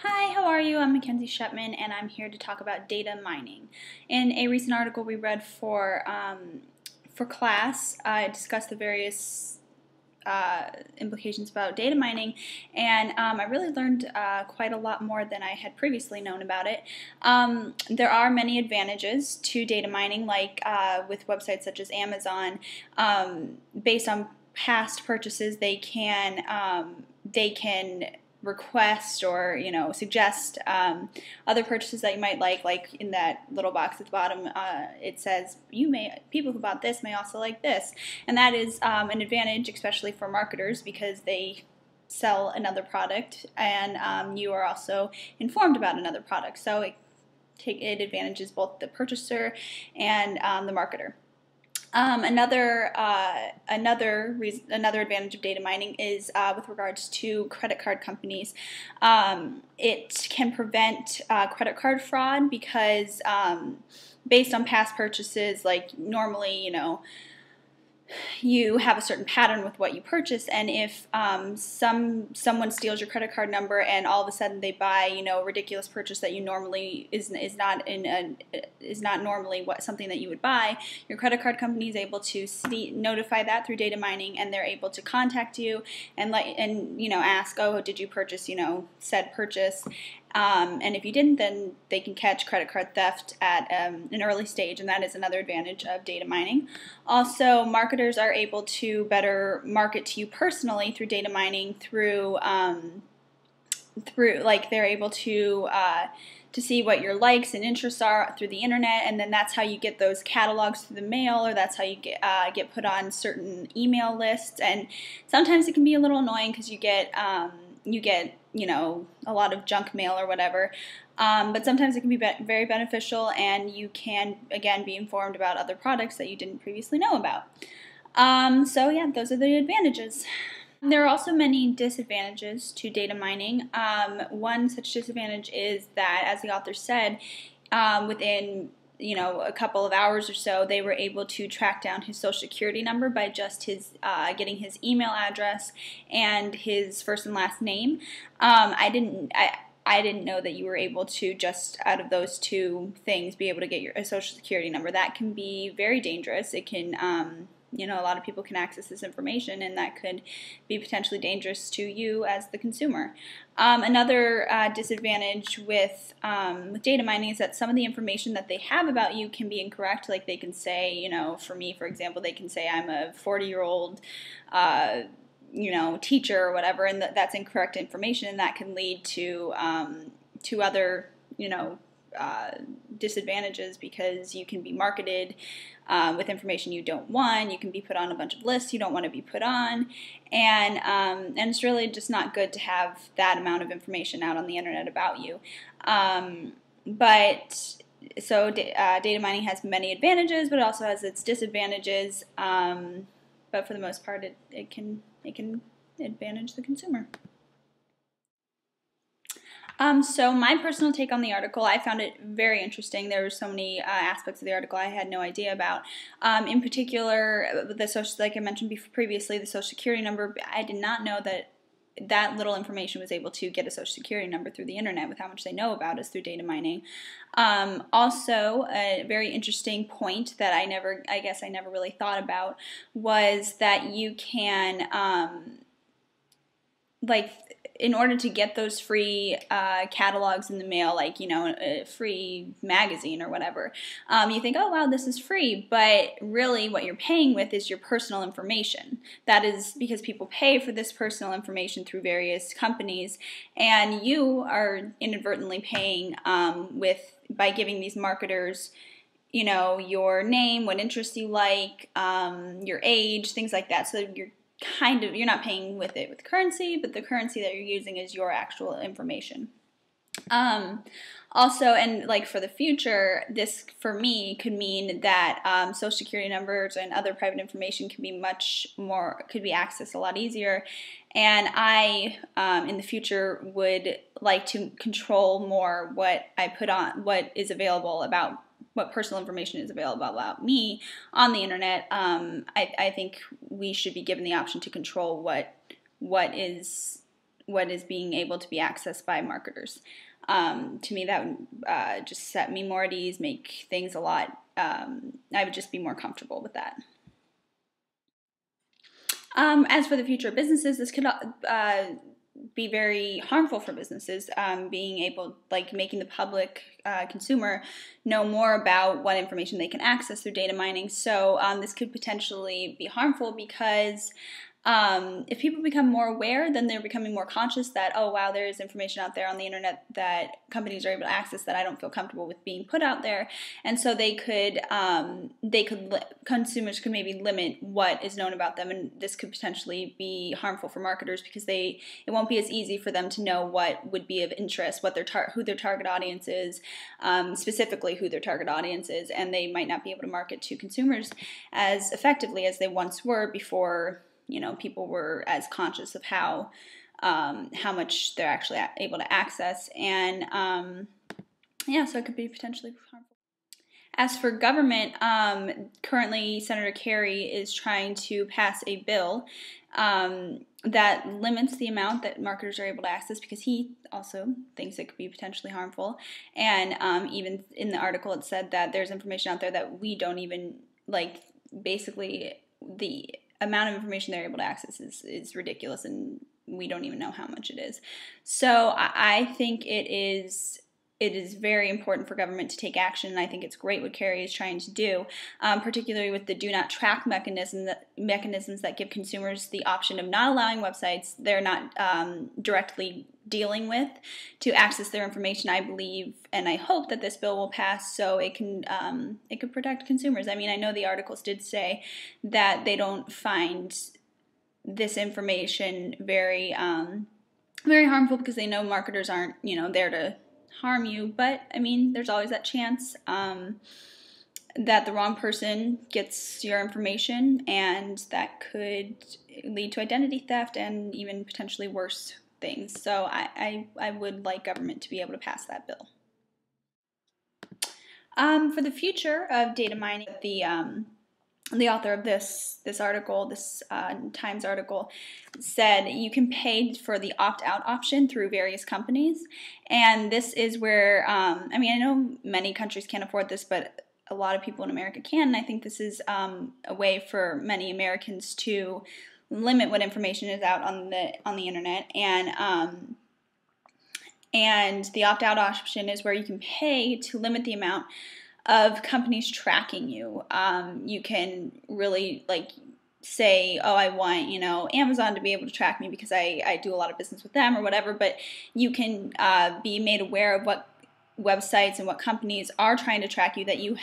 Hi, how are you? I'm Mackenzie Shepman, and I'm here to talk about data mining. In a recent article we read for class, I discussed the various implications about data mining, and I really learned quite a lot more than I had previously known about it. There are many advantages to data mining, like with websites such as Amazon. Based on past purchases, they can request or suggest other purchases that you might like in that little box at the bottom. It says people who bought this may also like this, and that is an advantage, especially for marketers, because they sell another product, and you are also informed about another product, so it advantages both the purchaser and the marketer. Another advantage of data mining is with regards to credit card companies. It can prevent credit card fraud because based on past purchases, like normally, you have a certain pattern with what you purchase, and if someone steals your credit card number and all of a sudden they buy a ridiculous purchase that you normally is not normally something that you would buy, your credit card company is able to notify that through data mining, and they're able to contact you and ask, oh, did you purchase said purchase. And if you didn't, then they can catch credit card theft at an early stage, and that is another advantage of data mining. Also, marketers are able to better market to you personally through data mining, through they're able to see what your likes and interests are through the internet, and then that's how you get those catalogs through the mail, or that's how you get put on certain email lists. And sometimes it can be a little annoying because you get a lot of junk mail or whatever, but sometimes it can be very beneficial, and you can again be informed about other products that you didn't previously know about. So yeah, those are the advantages. There are also many disadvantages to data mining. One such disadvantage is that, as the author said, within a couple of hours or so, they were able to track down his social security number by just getting his email address and his first and last name. I didn't know that you were able to, just out of those two things, be able to get a social security number. That can be very dangerous. It can a lot of people can access this information, and that could be potentially dangerous to you as the consumer. Another disadvantage with data mining is that some of the information that they have about you can be incorrect. Like they can say, for me, for example, they can say I'm a 40-year-old teacher or whatever, and that's incorrect information, and that can lead to other disadvantages, because you can be marketed with information you don't want. You can be put on a bunch of lists you don't want to be put on, and it's really just not good to have that amount of information out on the internet about you. Data mining has many advantages, but it also has its disadvantages. But for the most part, it can advantage the consumer. So my personal take on the article, I found it very interesting. There were so many aspects of the article I had no idea about. In particular, like I mentioned previously, the social security number. I did not know that little information was able to get a social security number through the internet, with how much they know about us through data mining. Also, a very interesting point that I never really thought about was that you can in order to get those free catalogs in the mail, like a free magazine or whatever, you think, oh wow, this is free, but really what you're paying with is your personal information. That is because people pay for this personal information through various companies, and you are inadvertently paying by giving these marketers your name, what interests you like, your age, things like that. So you're not paying with currency, but the currency that you're using is your actual information. Also, and for the future, this for me could mean that social security numbers and other private information could be accessed a lot easier. And I, in the future, would like to control more what I put on, what personal information is available about me on the internet. I think we should be given the option to control what is being able to be accessed by marketers. To me, that would just set me more at ease, make things a lot, I would just be more comfortable with that. As for the future of businesses, this could be very harmful for businesses, being able, like making the public consumer know more about what information they can access through data mining. So this could potentially be harmful because if people become more aware, then they're becoming more conscious that, oh wow, there is information out there on the internet that companies are able to access that I don't feel comfortable with being put out there, and so consumers could maybe limit what is known about them, and this could potentially be harmful for marketers because it won't be as easy for them to know what would be of interest, what who their target audience is, specifically who their target audience is, and they might not be able to market to consumers as effectively as they once were before people were as conscious of how much they're actually able to access, and so it could be potentially harmful. As for government, currently Senator Kerry is trying to pass a bill that limits the amount that marketers are able to access because he also thinks it could be potentially harmful. And even in the article it said that there's information out there that we don't even, basically the amount of information they're able to access is ridiculous, and we don't even know how much it is. So I think it is very important for government to take action, and I think it's great what Kerry is trying to do, particularly with the do not track mechanisms that give consumers the option of not allowing websites they're not directly dealing with to access their information. I believe and I hope that this bill will pass so it could protect consumers. I mean, I know the articles did say that they don't find this information very harmful because they know marketers aren't there to harm you, but I mean, there's always that chance that the wrong person gets your information, and that could lead to identity theft and even potentially worse things. So I would like government to be able to pass that bill. For the future of data mining, the author of this article, this Times article, said you can pay for the opt-out option through various companies, and this is where, I know many countries can't afford this, but a lot of people in America can, and I think this is a way for many Americans to limit what information is out on the internet, and the opt-out option is where you can pay to limit the amount of companies tracking you. You can really say, oh, I want Amazon to be able to track me because I do a lot of business with them or whatever, but you can be made aware of what websites and what companies are trying to track you that you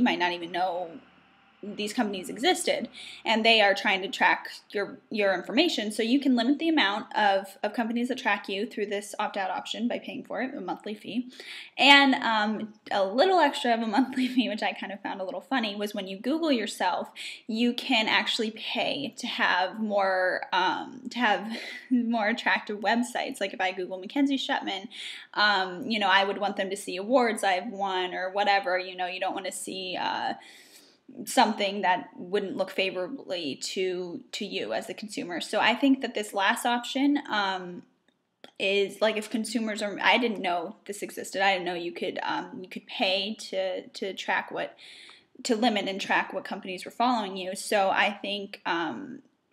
might not even know these companies existed, and they are trying to track your information. So you can limit the amount of companies that track you through this opt-out option by paying for it, a monthly fee. And a little extra of a monthly fee, which I kind of found a little funny, was when you Google yourself, you can actually pay to have more attractive websites. Like if I Google Mackenzie Shutman, I would want them to see awards I've won or whatever. You don't want to see something that wouldn't look favorably to you as the consumer. So I think that this last option is if consumers are. I didn't know this existed. I didn't know you could pay to track to limit and track what companies were following you. So I think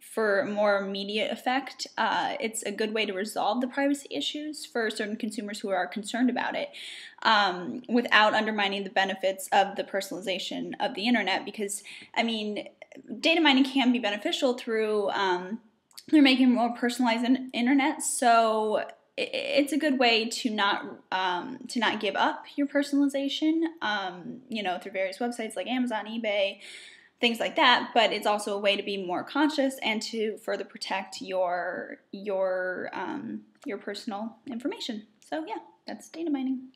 for more immediate effect, it's a good way to resolve the privacy issues for certain consumers who are concerned about it, without undermining the benefits of the personalization of the internet. Because, data mining can be beneficial through making a more personalized internet. So it's a good way to not give up your personalization, through various websites like Amazon, eBay, things like that, but it's also a way to be more conscious and to further protect your personal information. So yeah, that's data mining.